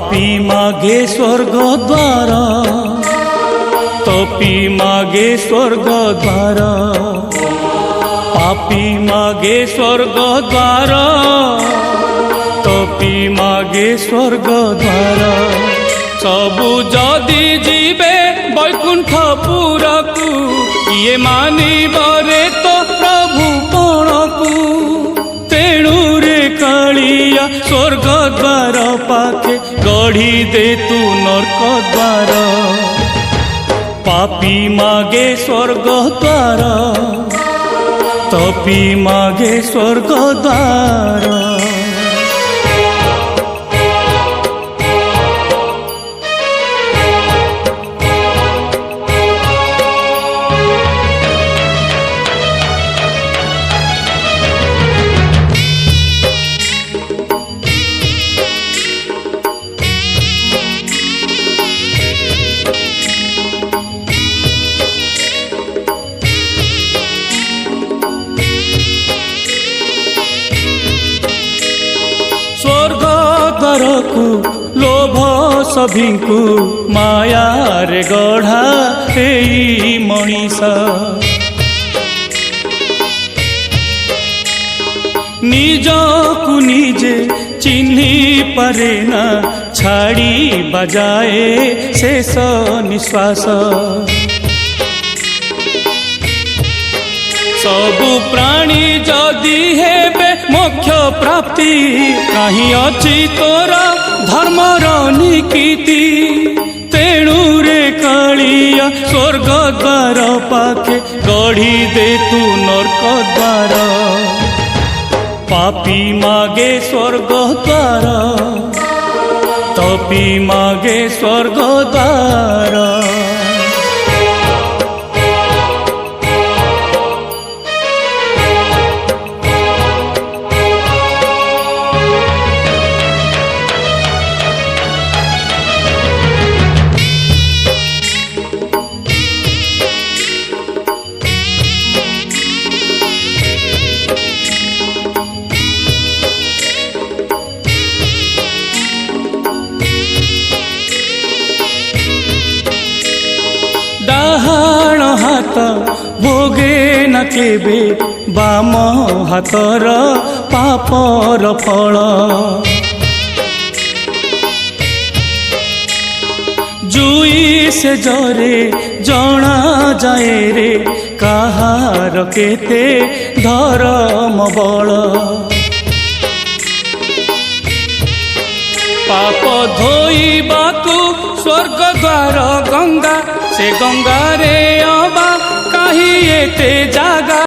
पापी मागे स्वर्ग द्वार, तपी मागे स्वर्ग द्वार, पापी मागे स्वर्ग द्वार, तपी मागे स्वर्ग द्वार। सबु जदि जीवे बैकुंठपुरकु ये मानिबरे तो प्रभु पणकु। तेणु रे कालिया स्वर्ग द्वार पाखे गढ़ी दे तू नरक द्वार। पापी मागे स्वर्ग द्वार, तपी मागे स्वर्ग द्वार। स्वर्ग द्वारकु लोभ सभिंकु मायार गढ़ा एई मनीष। निजकु निजे चिन्ही पारे ना छाड़ी बजाए शेष निश्वास। सबु प्राणी जदि हेबे मोक्ष प्राप्ति कहीं अछि तोर धर्मर नीति। तेणु रे कालिया स्वर्ग द्वार पाखे गढ़ी दे तू नरक द्वार। पापी मागे स्वर्ग द्वार, तपी मागे स्वर्ग द्वार। डाहाण हाथ भोगे न केबे बाम हाथर पापर फल। जुई से जरे जना जाए रे काहार केते धर्म बल। पाप धोइबाकु स्वर्ग द्वार गंगा, से गंगा रे अबा कहीं एते जागा।